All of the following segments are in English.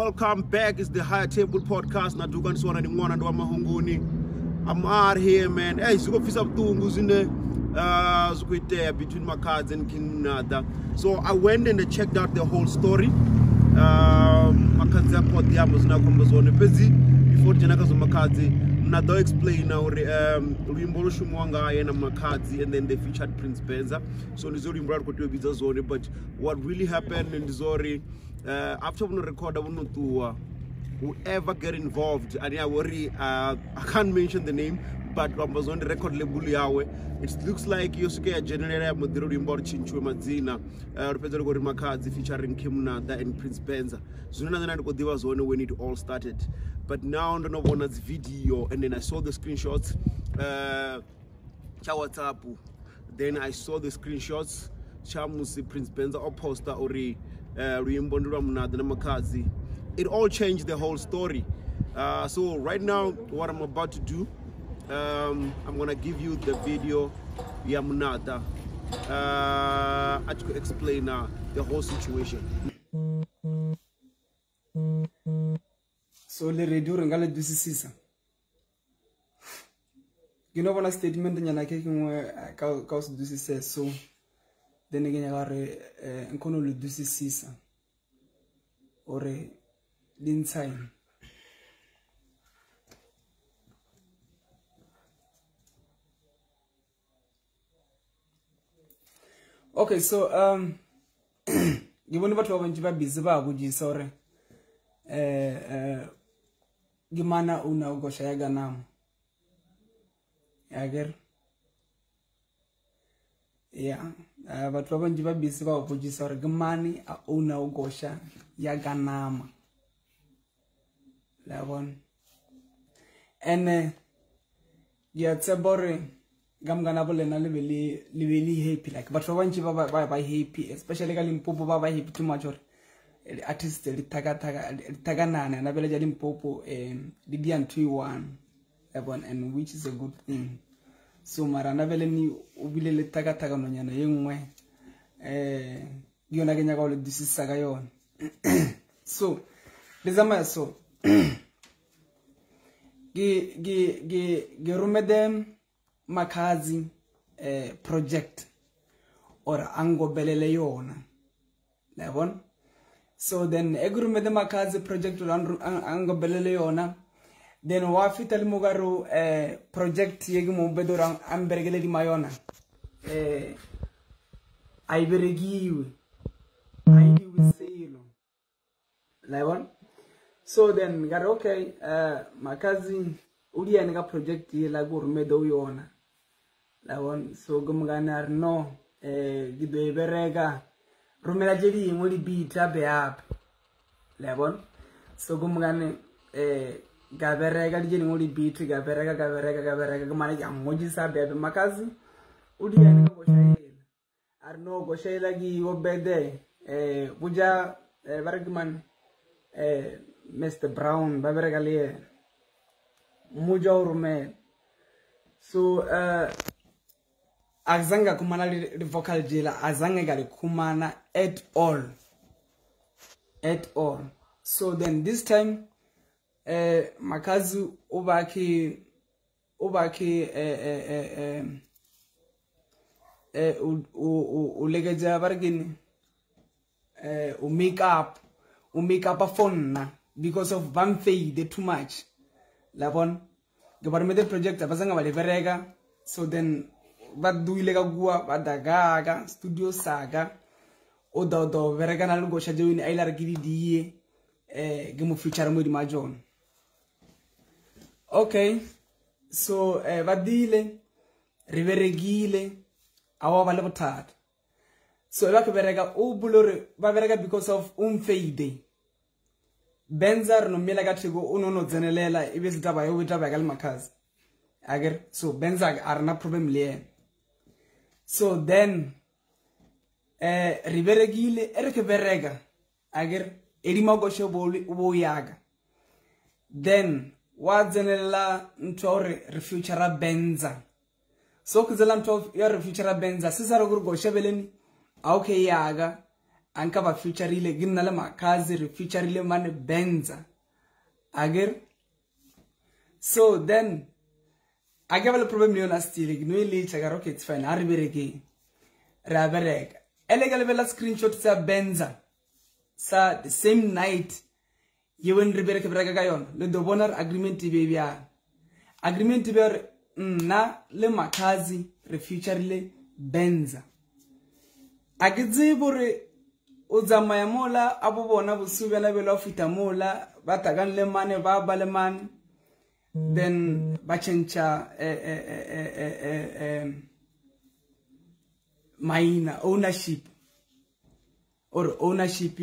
welcome back. It's the Higher Table Podcast. I'm out here, man. Hey, so between my cards and King Monada. So I went and I checked out the whole story. Before Janaka's Makazi, Monada explain now and then they featured Prince Benza. So Nizori Brad could do Zone, but what really happened in Nizori after we record, I want to whoever get involved, and I worry, I can't mention the name, but I was on the record label. It looks like Yosuke generator Modero Rimbo Chinchwe Mazina, Pedro Makazi featuring Kim Monada and Prince Benza. So there was one when it all started. But now I don't know one's video, and then I saw the screenshots. Then I saw the screenshots. Chamusi Prince Benza or poster or it all changed the whole story. So right now, what I'm about to do, I'm gonna give you the video. Monada. I could explain the whole situation. So le radio ngale dusisisa. You know one statement nyana ke ngwe ka se dusisa so then again ya re nkono le dusisisa ore l'inside. Okay, so you want to when you busy ba buji sorry. Gimana una ugosha ya Ghanama. Yager. Yeah. But when you busy ba buji sorry. Gimani una ugosha ya Ghanama. That one. And yeah, it's a boring. Gamgana na really happy like, but for one chiba by happy, especially Limpopo by happy too much or artist Tagana and Abela Limpopo Didian 3-1 and which is a good thing. So Marana Veleni Ubile Tagatagano young way. Yonagana this is Sagayon. So there's a so Gerumedem Makazi project or Ango Beleleona. Levon. So then Egrume the Makazi project or Ango Beleleona. Then Wafital Mugaru project Yegumo Bedorang Ambergele di Mayona. I berigiu. I will say Levon. So then got okay, Makazi Udianga project Lagur Medoyona. Lawon so gumganar no gibe berega rumela jeli ngoli bi tabe up lawon so gumgane gaberega jeli ngoli bi tu gaberega gumane amoji sabe makazi udi yani go shayel arno go shayla gi obede buja baragman Mr. Brown baberega le mujo rume so Azanga kumana the vocal jela azanga gali kumana at all. So then this time Makazu ubaki ulegeja bargini make up a phone because of one fade too much labon government project abazanga bali verega so then but do ilega gua badagaga studio saga odo verega na lugo shajewini ailar gidi diye gemu future mo di majon. Okay, so vadile riveregile awa vale botat so ba ke verega o bulore ba verega because of fade Benzar no mela gatigo uno zenelela ibezi taba yo taba gal makazi ager so Benzar are na problem le. So then riveregile ereke verega ager erimago shoboli ubo yaga then wazenela ntore refuture benza so kuzela nto ya refuture benza sisaro gurgo shebeleni auke yaga anka ba featureile ginna le makazi re featureile mane benza ager. So then I gave a problem leona still no ile chaka okay it's fine aribereke rabereka elegale vela screenshot sa benza sa the same night you when ribereke braka kayon le do bonar agreement be bia agreement be na le makazi re featureile benza agizibore uzamaya mola abo bona busube na bela ofita mola batagan le mane ba baleman then bachencha maina ownership or ownership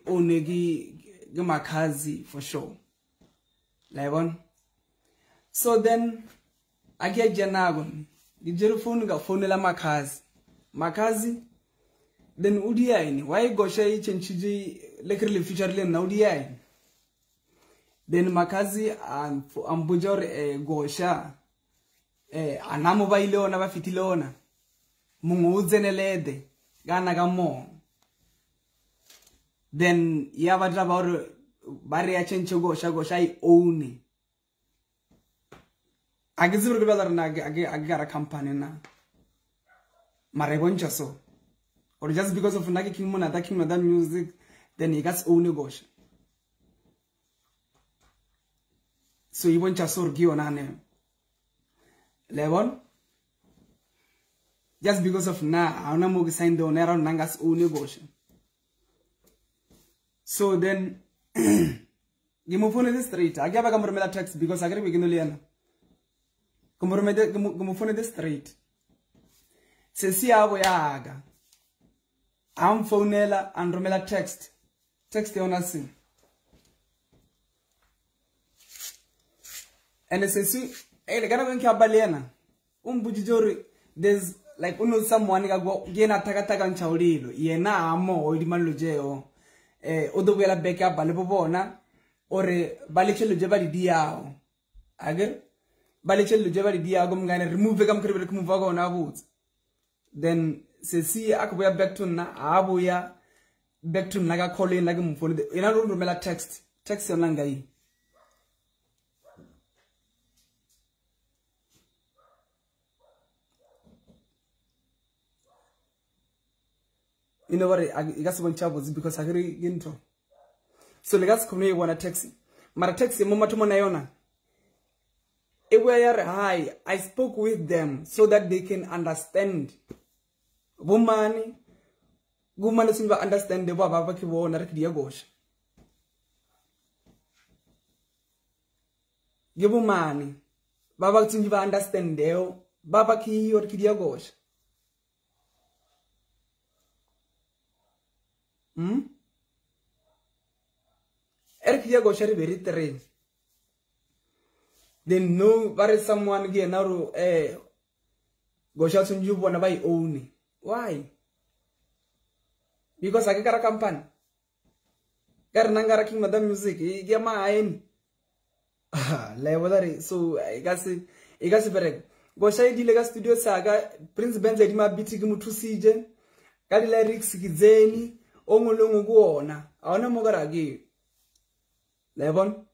onegi makazi for sure labon. So then agia janagon dijeru phone ga phone la makazi then udiaini why gosha chenchiji lekerle future le na udiaini then makazi ambujor gosha anamo ba ileona ba fitilona munguzenelede gana gamo then yabadra ba bari ya chencho gosha I own agizuru gibadar na agara company na mareboncha so or just because of nagi king Monada king Monada music then he gets own gosha. So you want to sorgi on name. Levon. Just because of na, I don't sign the around nangas own negotiation. So then, you move on the street. I gave a compromise text because I agree with Ginoleana. Compromise the street. Sesia Boyaga. I'm phonella and Romela text. Text the honor. And it says, hey, the Ghanama Kabalena. Bujijori, there's like someone go Gena Tagataga and Chaurilo, Yena Amo, or Dimalujeo, Odovela Becca Balebona, or Balichel Jebadi Diao. Agar Balichel Jebadi Diagum gonna remove the Gamkribic Muvago on our woods. Then says, see, Akuya back to Na Abuya, back to Naga calling Nagum for the in a room Romela text your Langai. You know what? I got one troubles because I agree intro. So let's come here. Wanna text? Mara text mama to monayona. Ewere high. I spoke with them so that they can understand. Woman sunba understand the baba ki wo na rekdi yagosh. Gebu mani baba sunba understand deo baba ki or ki yagosh. Erkia go shari very terrain. Then no very someone get now go shall soon you wanna buy own. Why? Because I get a campaign. Garnangara King Madam Music, Yama in levelary. So I guess it go shy Dilega Studio Saga, Prince Benzema Bitigimu to CJ, Galilarix Gizeni. Omulungu guona aona mogaragi Levon.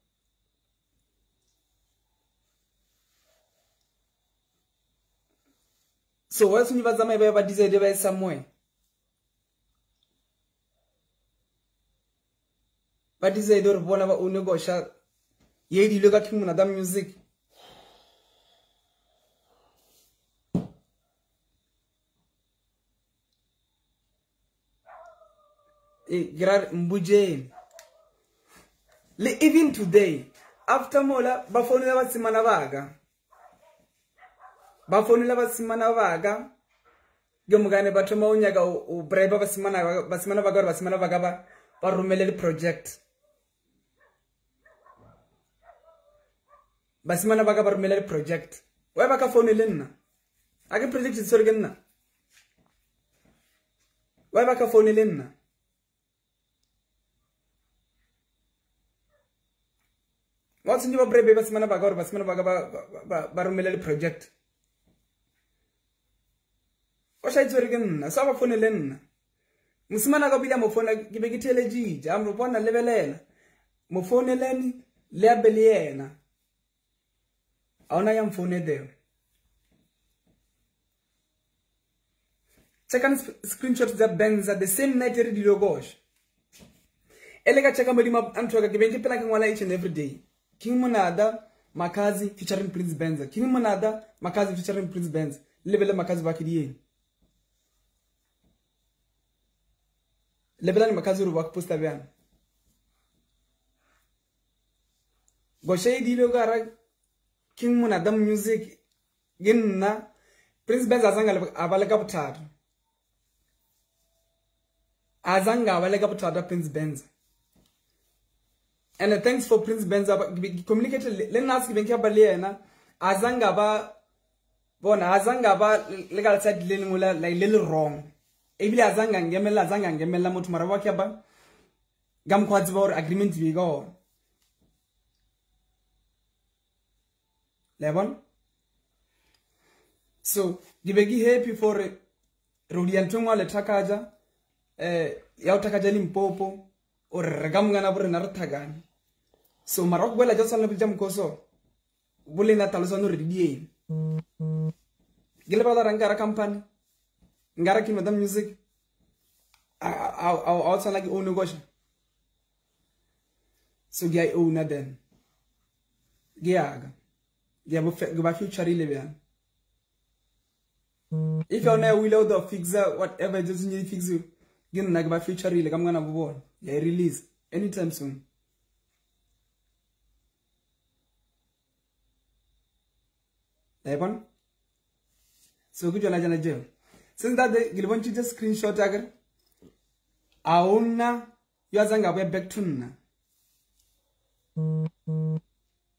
So what's when bazama beba decide by somewhere but decide or bona ba unegosha yedi loga King Monada music Mbuje. Even today, after Mola, Bafonilla Simanavaga. Gemugane Batomonia go Breva Basimanaga, Barumele project. Basimanaga Barumele project. Where Bacafonilina? I can predict it Sorgana. Where Bacafonilina? What's in your brave Basmanabaga Barumele project? What shall I do again? Some of Funilin. Musimana ka bila mofona ke be ke teleji am ro bona lebelela mofone leni le abeli yena awuna ya mfone there. Second screenshots that bangs at the same night re di logosh elega cheka modima anthoka ke be ke pela ke ngwala each and every day. King Monada Makazi featuring Prince Benza. King Monada Makazi featuring Prince Benza. Lebele Makazi bakidie. Lebele Makazi ru bakposta byan. Goshe di logara King Monada music ginna Prince Benza azanga abalega butata. Azanga abalega butata Prince Benza. And thanks for Prince Benza communicated let us give yena azanga ba bona azanga ba legal side lenula like little wrong ebile azanga ngemela motho mara wa kya ba gam khwatsi ba agreement bi go lebon. So gibegi happy for Rodian Tungwa le takaja ya utakaja Limpopo or regamungana bore na rutagani. So Marok wela just on jam koso bule na talusano redie gile bala rangara company ngara ki madam music also like own negotiation. So gay own then giaga gaba future ile. If you're now will out the fixer whatever just need fix you gina na gaba future ile kam ngana bobo ya release anytime soon. So good jana jail. Since that day, you want to just screenshot agar. Auna yazanga we back to na.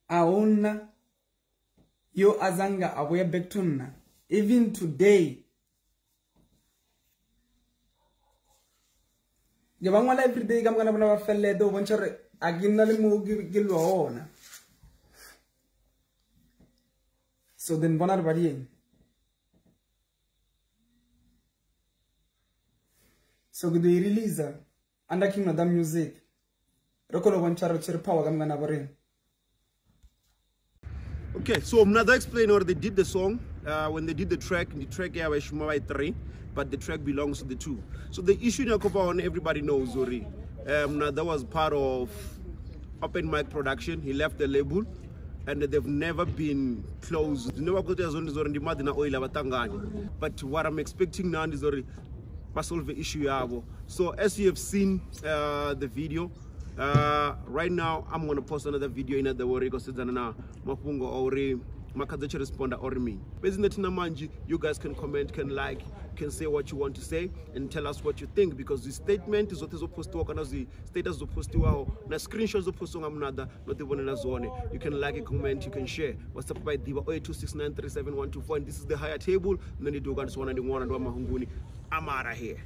Auna yo azanga away back to na. Even today. Yabangwala every day I'm gonna have a felle do venture aginali mu gilwa ona. So then bonar bari. So good day release under King Madam music. Rokolo wancharo chere power gamgana bari. Okay, so Monada explain how they did the song. When they did the track yeah was 3, but the track belongs to the 2. So the issue in Yakoba everybody knows Zori. Monada was part of Open Mic Production. He left the label. And they've never been closed. But what I'm expecting now is already solve the issue. So as you have seen the video, right now I'm gonna post another video in the worry because it's mapungo or makazacha responder or me. Basically, you guys can comment, can like, can say what you want to say and tell us what you think, because the statement is what is supposed to work on the status supposed to na screenshots supposed to Monada, not the one in a zone. You can like a comment, you can share. What's up by Diva 0826937124, and this is the higher table. And then you do guys one and one and one mahunguni. I'm out of here.